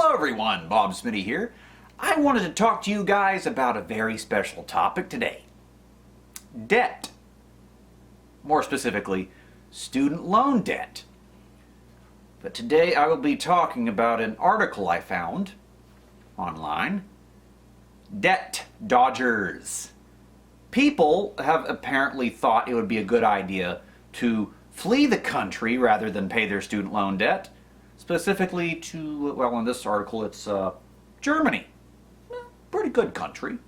Hello everyone, Bob Smitty here. I wanted to talk to you guys about a very special topic today. Debt. More specifically, student loan debt. But today I will be talking about an article I found online. Debt dodgers. People have apparently thought it would be a good idea to flee the country rather than pay their student loan debt. Specifically to, well, in this article it's Germany. Pretty good country.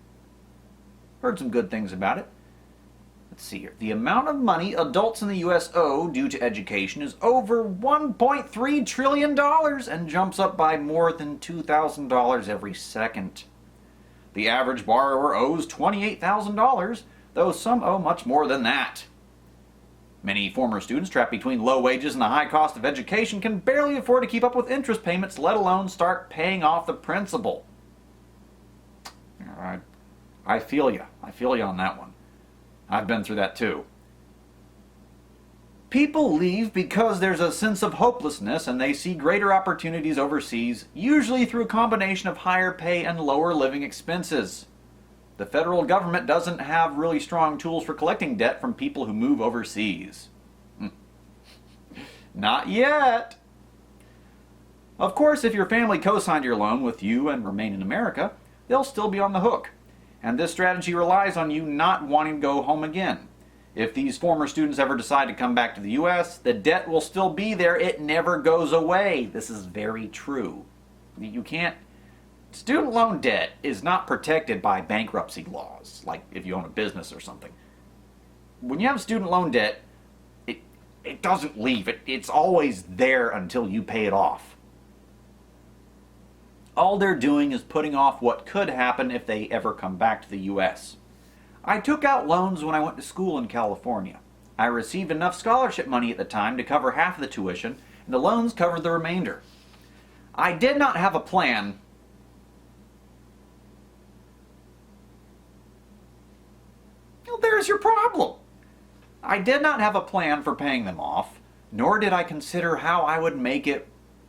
Heard some good things about it. Let's see here. The amount of money adults in the U.S. owe due to education is over $1.3 trillion and jumps up by more than $2,000 every second. The average borrower owes $28,000, though some owe much more than that. Many former students trapped between low wages and the high cost of education can barely afford to keep up with interest payments, let alone start paying off the principal. I feel you. I feel you on that one. I've been through that too. People leave because there's a sense of hopelessness and they see greater opportunities overseas, usually through a combination of higher pay and lower living expenses. The federal government doesn't have really strong tools for collecting debt from people who move overseas. Not yet. Of course, if your family co-signed your loan with you and remain in America, they'll still be on the hook. And this strategy relies on you not wanting to go home again. If these former students ever decide to come back to the U.S., the debt will still be there. It never goes away. This is very true. You can't... Student loan debt is not protected by bankruptcy laws, like if you own a business or something. When you have student loan debt, it doesn't leave. It's always there until you pay it off. All they're doing is putting off what could happen if they ever come back to the U.S. I took out loans when I went to school in California. I received enough scholarship money at the time to cover half of the tuition, and the loans covered the remainder. I did not have a plan. Well, there's your problem. I did not have a plan for paying them off, nor did I consider how I would make it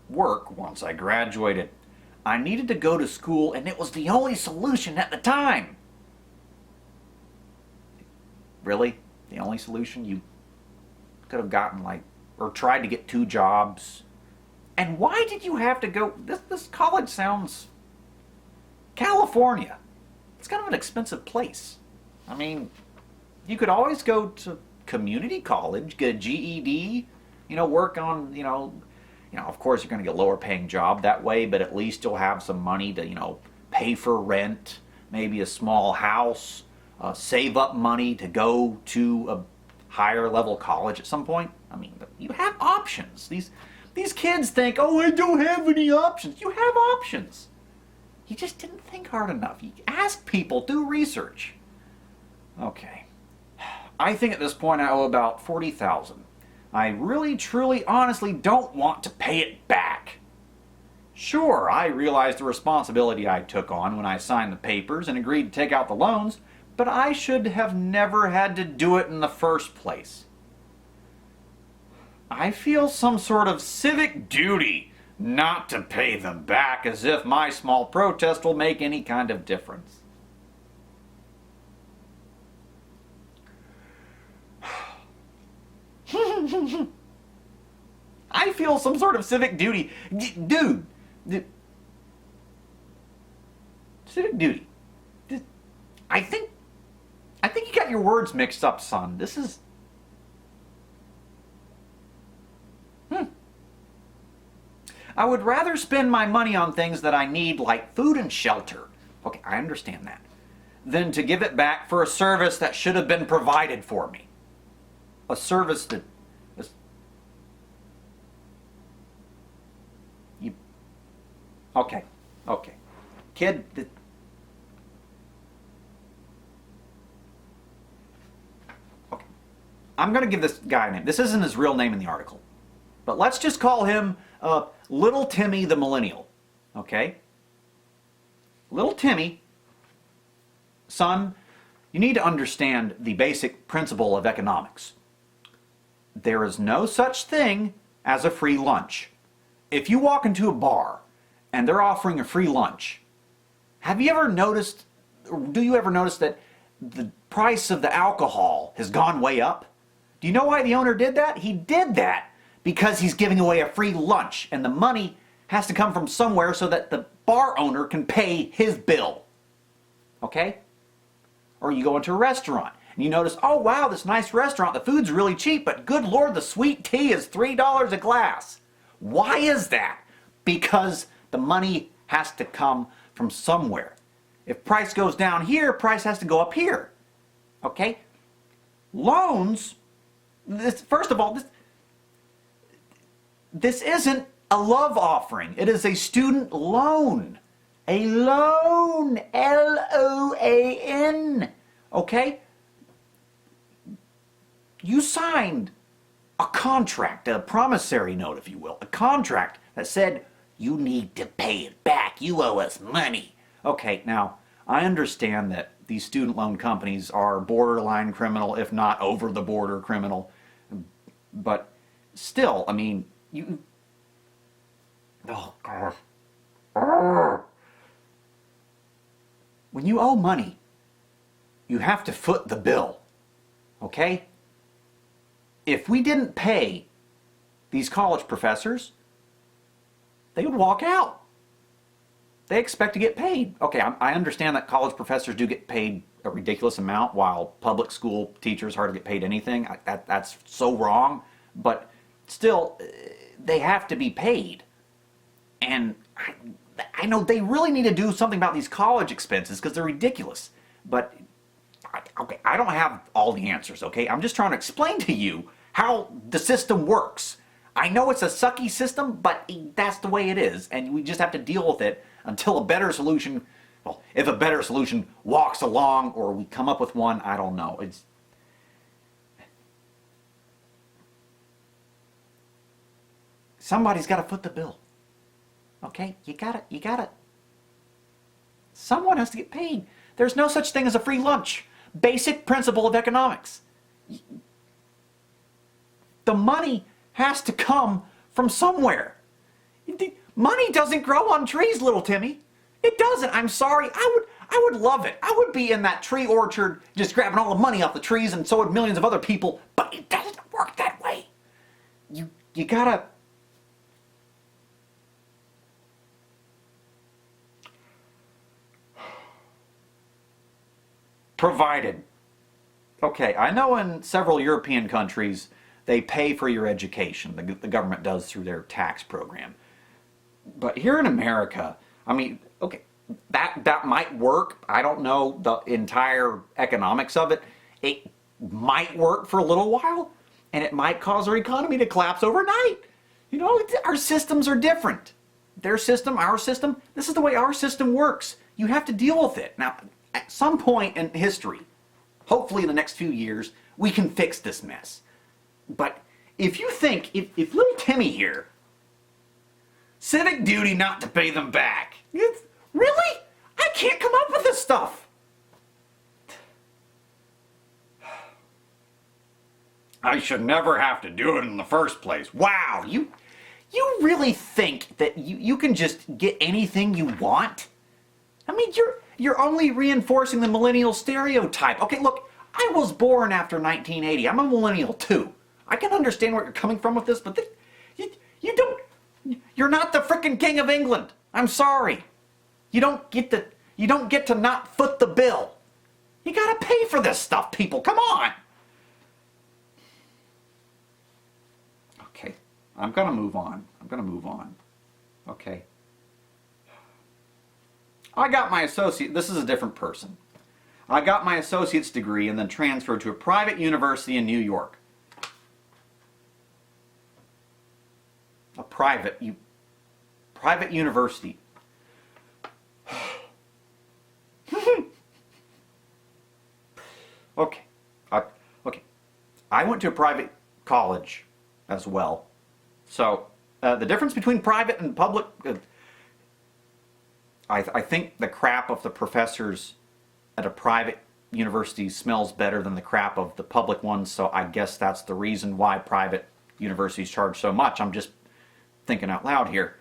work once I graduated. I needed to go to school, and it was the only solution at the time. Really? The only solution? You could have gotten or tried to get 2 jobs. And why did you have to go? This college sounds... California. It's kind of an expensive place. I mean, you could always go to community college, get a GED, work on, of course you're going to get a lower paying job that way, but at least you'll have some money to, pay for rent, maybe a small house, save up money to go to a higher level college at some point. I mean, you have options. These kids think, oh, I don't have any options. You have options. You just didn't think hard enough. You ask people, do research. Okay. I think at this point I owe about $40,000. I really, truly, honestly don't want to pay it back. Sure, I realize the responsibility I took on when I signed the papers and agreed to take out the loans, but I should have never had to do it in the first place. I feel some sort of civic duty not to pay them back, as if my small protest will make any kind of difference. I feel some sort of civic duty. Dude. Civic duty. I think you got your words mixed up, son. This is... I would rather spend my money on things that I need, like food and shelter. Okay, I understand that. Than to give it back for a service that should have been provided for me. A service that... Okay. Kid... Okay. I'm going to give this guy a name. This isn't his real name in the article. But let's just call him Little Timmy the Millennial. Okay? Little Timmy, son, you need to understand the basic principle of economics. There is no such thing as a free lunch. If you walk into a bar and they're offering a free lunch. Have you ever noticed, or do you ever notice that the price of the alcohol has gone way up? Do you know why the owner did that? He did that because he's giving away a free lunch, and the money has to come from somewhere so that the bar owner can pay his bill. Okay? Or you go into a restaurant and you notice, oh wow, this nice restaurant, the food's really cheap, but good Lord, the sweet tea is $3 a glass. Why is that? Because the money has to come from somewhere. If price goes down here, price has to go up here. Okay? Loans, first of all, this isn't a love offering. It is a student loan. A loan. L-O-A-N. Okay? You signed a contract, a promissory note, if you will, a contract that said, you need to pay it back. You owe us money. Okay, now, I understand that these student loan companies are borderline criminal, if not over the border criminal. But still, I mean, you... Oh, God. When you owe money, you have to foot the bill. Okay? If we didn't pay these college professors, they would walk out. They expect to get paid. Okay, I understand that college professors do get paid a ridiculous amount while public school teachers hardly get paid anything. That's so wrong. But still, they have to be paid. And I know they really need to do something about these college expenses because they're ridiculous. But, okay, I don't have all the answers, okay? I'm just trying to explain to you how the system works. I know it's a sucky system, but that's the way it is. And we just have to deal with it until a better solution, well, if a better solution walks along or we come up with one, I don't know. Somebody's got to foot the bill. Okay? You gotta. Someone has to get paid. There's no such thing as a free lunch. Basic principle of economics. The money has to come from somewhere. Money doesn't grow on trees, little Timmy. It doesn't. I'm sorry. I would love it. I would be in that tree orchard just grabbing all the money off the trees, and so would millions of other people, but it doesn't work that way. You gotta... Provided. Okay, I know in several European countries they pay for your education. The government does through their tax program. But here in America, I mean, okay, that might work. I don't know the entire economics of it. It might work for a little while, and it might cause our economy to collapse overnight. You know, our systems are different. Their system, our system, this is the way our system works. You have to deal with it. Now, at some point in history, hopefully in the next few years, we can fix this mess. But if you think, if little Timmy here, civic duty not to pay them back, really? I can't come up with this stuff. I should never have to do it in the first place. Wow, you really think that you can just get anything you want? I mean, you're only reinforcing the millennial stereotype. Okay, look, I was born after 1980. I'm a millennial too. I can understand where you're coming from with this, but you're not the frickin' King of England. I'm sorry. You don't get to not foot the bill. You gotta pay for this stuff, people. Come on. Okay, I'm gonna move on. Okay. I got my associate, this is a different person. I got my associate's degree and then transferred to a private university in New York. A private university. Okay. Okay. I went to a private college as well. So, the difference between private and public... I think the crap of the professors at a private university smells better than the crap of the public ones, so I guess that's the reason why private universities charge so much. I'm just thinking out loud here.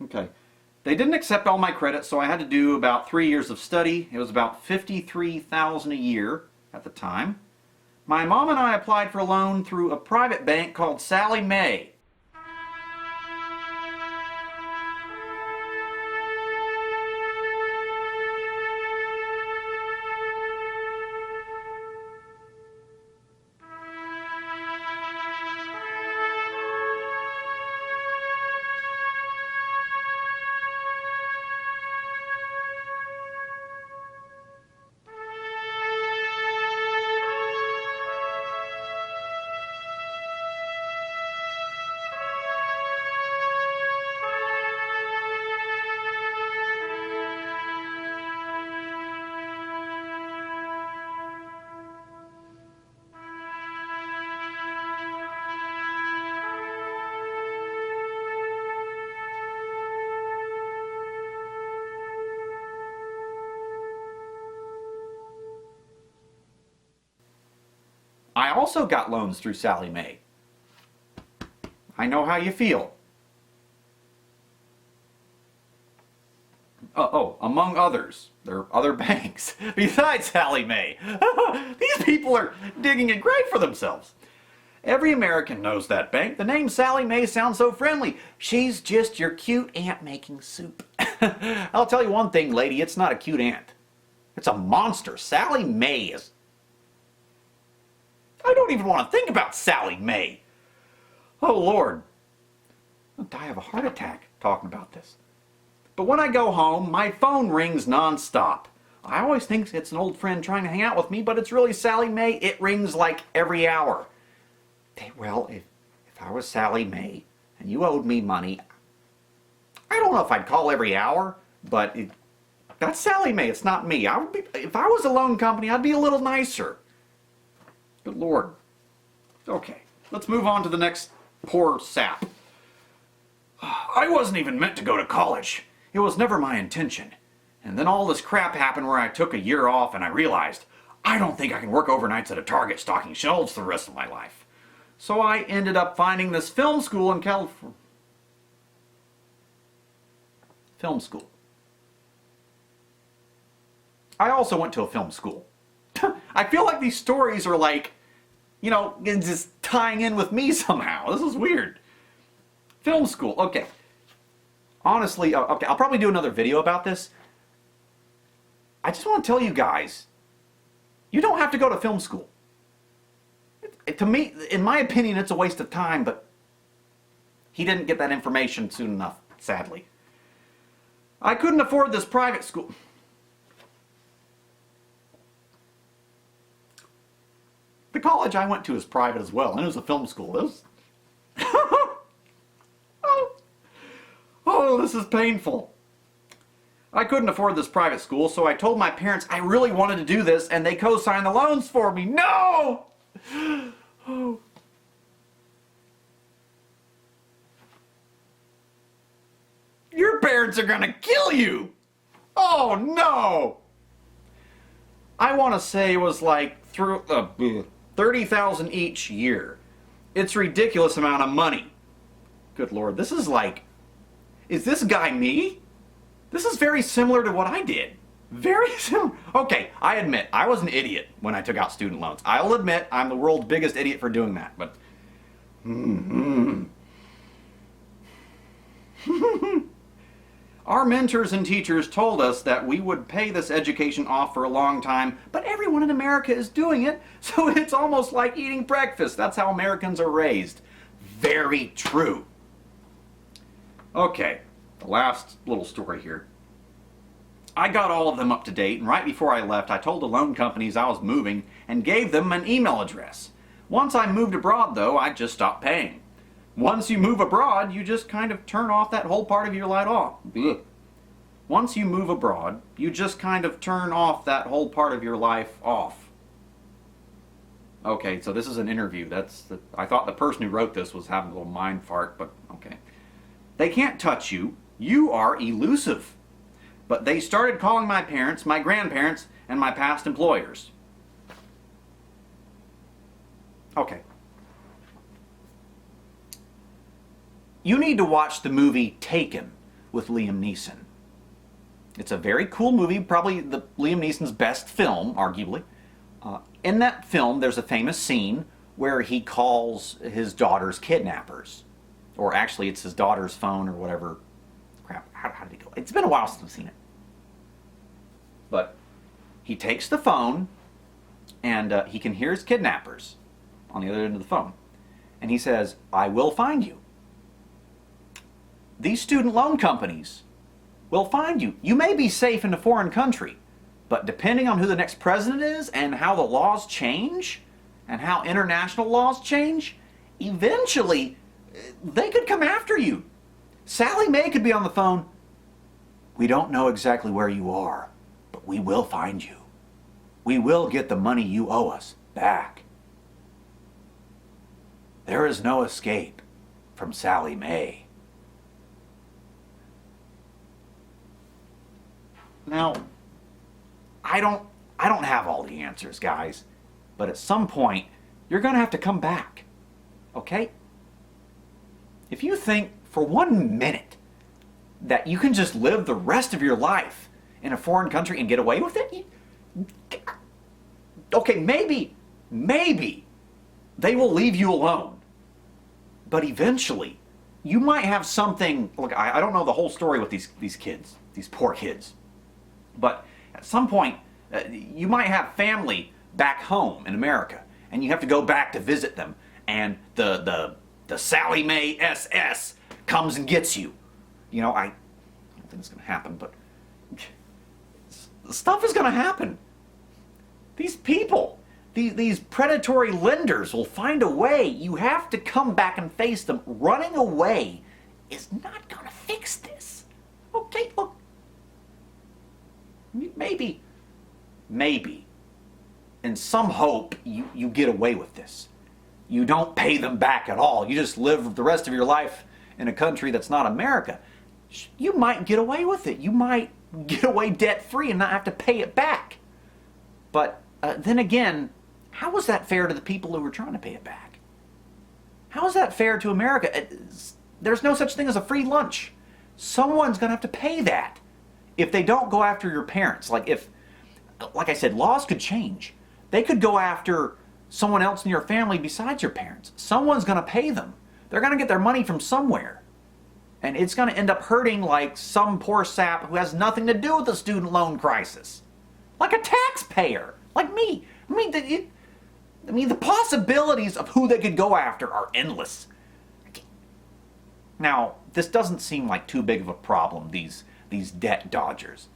Okay. They didn't accept all my credit, so I had to do about 3 years of study. It was about $53,000 a year at the time. My mom and I applied for a loan through a private bank called Sallie Mae. I also got loans through Sallie Mae. I know how you feel. Among others. There are other banks besides Sallie Mae. These people are digging a grave for themselves. Every American knows that bank. The name Sallie Mae sounds so friendly. She's just your cute aunt making soup. I'll tell you one thing, lady, it's not a cute aunt. It's a monster. Sallie Mae is... I don't even want to think about Sallie Mae. Oh, Lord. I'll die of a heart attack talking about this. But when I go home, my phone rings nonstop. I always think it's an old friend trying to hang out with me, but it's really Sallie Mae. It rings like every hour. Well, if I was Sallie Mae and you owed me money, I don't know if I'd call every hour, but that's Sallie Mae. It's not me. If I was a loan company, I'd be a little nicer. Good Lord. Okay, let's move on to the next poor sap. I wasn't even meant to go to college. It was never my intention. And then all this crap happened where I took a year off and I realized I don't think I can work overnights at a Target stocking shelves the rest of my life. So I ended up finding this film school in California. Film school. I also went to a film school. I feel like these stories are like, you know, just tying in with me somehow. This is weird. Film school. Okay. Honestly, okay, I'll probably do another video about this. I just want to tell you guys, you don't have to go to film school. To me, in my opinion, it's a waste of time, but he didn't get that information soon enough, sadly. I couldn't afford this private school. The college I went to is private as well, and it was a film school. It was... oh, this is painful. I couldn't afford this private school, so I told my parents I really wanted to do this, and they co-signed the loans for me. No! Oh. Your parents are gonna kill you! Oh, no! I want to say it was like through $30,000 each year. It's a ridiculous amount of money. Good Lord, this is like... Is this guy me? This is very similar to what I did. Very similar. Okay, I admit, I was an idiot when I took out student loans. I'll admit I'm the world's biggest idiot for doing that, but... Our mentors and teachers told us that we would pay this education off for a long time, but everyone in America is doing it, so it's almost like eating breakfast. That's how Americans are raised. Very true. Okay, the last little story here. I got all of them up to date, and right before I left, I told the loan companies I was moving and gave them an email address. Once I moved abroad, though, I just stopped paying. Once you move abroad, you just kind of turn off that whole part of your life off. Ugh. Once you move abroad, you just kind of turn off that whole part of your life off. Okay, so this is an interview. I thought the person who wrote this was having a little mind fart, but okay. They can't touch you. You are elusive. But they started calling my parents, my grandparents, and my past employers. Okay. You need to watch the movie Taken with Liam Neeson. It's a very cool movie, probably Liam Neeson's best film, arguably. In that film, there's a famous scene where he calls his daughter's kidnappers. Or actually, it's his daughter's phone or whatever. Crap, how did it go? It's been a while since I've seen it. But he takes the phone, and he can hear his kidnappers on the other end of the phone. And he says, "I will find you. These student loan companies will find you. You may be safe in a foreign country, but depending on who the next president is and how the laws change and how international laws change, eventually they could come after you. Sally Mae could be on the phone. We don't know exactly where you are, but we will find you. We will get the money you owe us back. There is no escape from Sally Mae." Now, I don't have all the answers, guys, but at some point, you're going to have to come back, okay? If you think for 1 minute that you can just live the rest of your life in a foreign country and get away with it, okay, maybe they will leave you alone. But eventually, you might have something. Look, I don't know the whole story with these kids, these poor kids. But at some point, you might have family back home in America, and you have to go back to visit them, and the Sally Mae SS comes and gets you. You know, I don't think it's going to happen, but stuff is going to happen. These people, these predatory lenders will find a way. You have to come back and face them. Running away is not going to fix this. Okay, look. Maybe, in some hope, you get away with this. You don't pay them back at all. You just live the rest of your life in a country that's not America. You might get away with it. You might get away debt-free and not have to pay it back. But then again, how is that fair to the people who are trying to pay it back? How is that fair to America? There's no such thing as a free lunch. Someone's going to have to pay that. If they don't go after your parents, like I said, laws could change. They could go after someone else in your family besides your parents. Someone's going to pay them. They're going to get their money from somewhere. And it's going to end up hurting like some poor sap who has nothing to do with the student loan crisis. Like a taxpayer, like me. I mean, the possibilities of who they could go after are endless. Now, this doesn't seem like too big of a problem, these debt dodgers.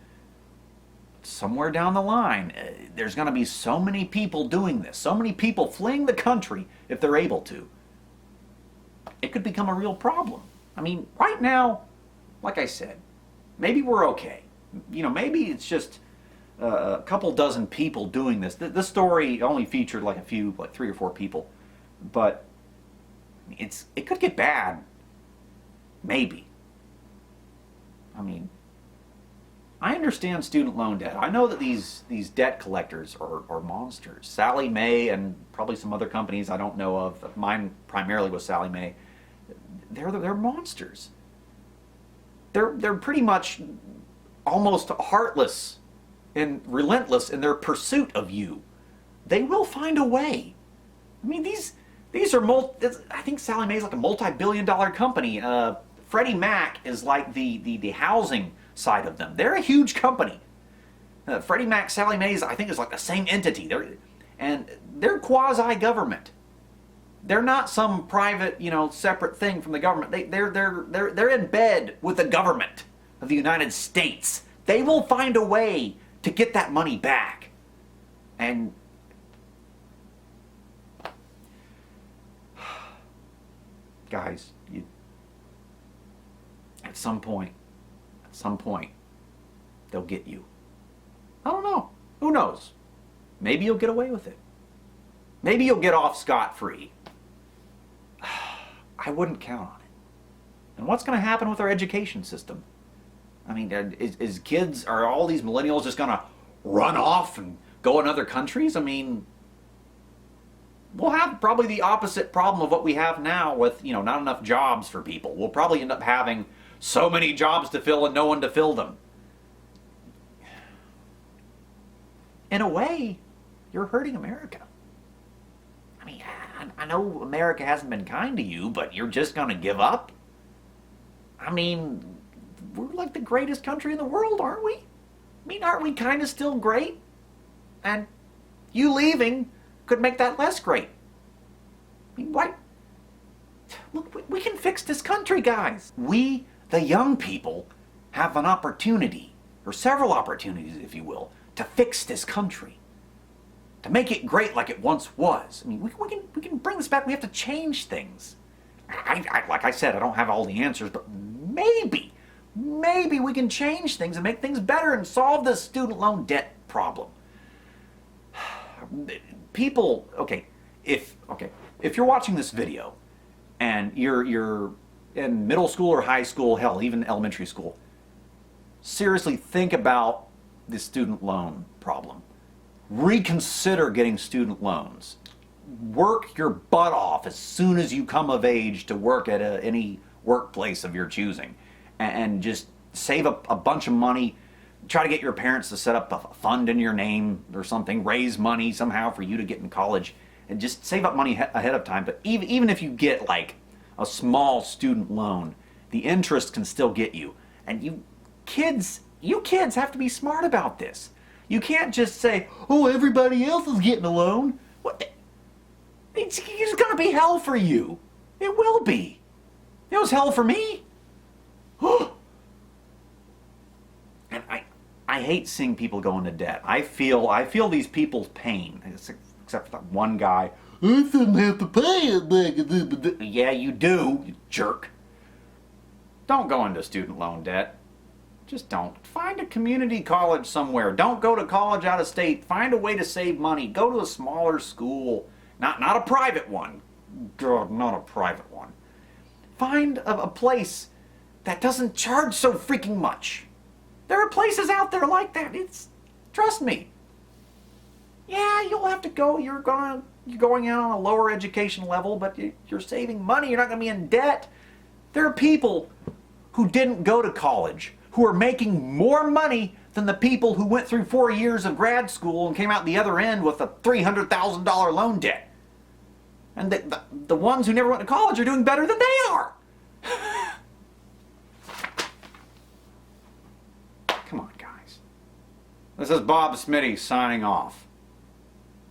Somewhere down the line, there's going to be so many people doing this, so many people fleeing the country if they're able to. It could become a real problem. I mean, right now, like I said, maybe we're okay. You know, maybe it's just a couple dozen people doing this. This story only featured like 3 or 4 people, but it could get bad. Maybe. I mean, I understand student loan debt. I know that these debt collectors are monsters. Sally Mae and probably some other companies I don't know of. Mine primarily was Sally Mae. They're monsters. They're pretty much almost heartless and relentless in their pursuit of you. They will find a way. I mean, these are I think Sally Mae is like a multi-billion-dollar company. Freddie Mac is like the housing side of them. They're a huge company. Freddie Mac, Sally Mae's, I think, is like the same entity. They're quasi-government. They're not some private, separate thing from the government. They're in bed with the government of the United States. They will find a way to get that money back. And guys, at some point, they'll get you. I don't know. Who knows? Maybe you'll get away with it. Maybe you'll get off scot-free. I wouldn't count on it. And what's going to happen with our education system? I mean, are all these millennials just going to run off and go in other countries? I mean, we'll have probably the opposite problem of what we have now with, not enough jobs for people. We'll probably end up having so many jobs to fill and no one to fill them. In a way, you're hurting America. I mean, I know America hasn't been kind to you, but you're just going to give up? I mean, we're like the greatest country in the world, aren't we? I mean, aren't we kind of still great? And you leaving could make that less great. I mean, why? Look, we can fix this country, guys. We, the young people, have an opportunity, or several opportunities, if you will, to fix this country. To make it great like it once was. I mean, we can bring this back. We have to change things. Like I said, I don't have all the answers, but maybe we can change things and make things better and solve this student loan debt problem. People, if you're watching this video and you're in middle school or high school, hell, even elementary school, seriously think about the student loan problem. Reconsider getting student loans. Work your butt off as soon as you come of age to work at any workplace of your choosing, and just save a bunch of money. Try to get your parents to set up a fund in your name or something, raise money somehow for you to get in college, and just save up money ahead of time. But even if you get like a small student loan, the interest can still get you. And you kids have to be smart about this. You can't just say, oh, everybody else is getting a loan. What? It's going to be hell for you. It will be. It was hell for me. And I hate seeing people go into debt. I feel these people's pain, except for that one guy. I shouldn't have to pay it. Yeah, you do, you jerk. Don't go into student loan debt. Just don't. Find a community college somewhere. Don't go to college out of state. Find a way to save money. Go to a smaller school. Not a private one. God, not a private one. Find a place that doesn't charge so freaking much. There are places out there like that. Trust me. Yeah, you'll have to go. You're going out on a lower education level, but you're saving money. You're not going to be in debt. There are people who didn't go to college who are making more money than the people who went through 4 years of grad school and came out the other end with a $300,000 loan debt. And the ones who never went to college are doing better than they are. Come on, guys. This is Bob Smitty signing off.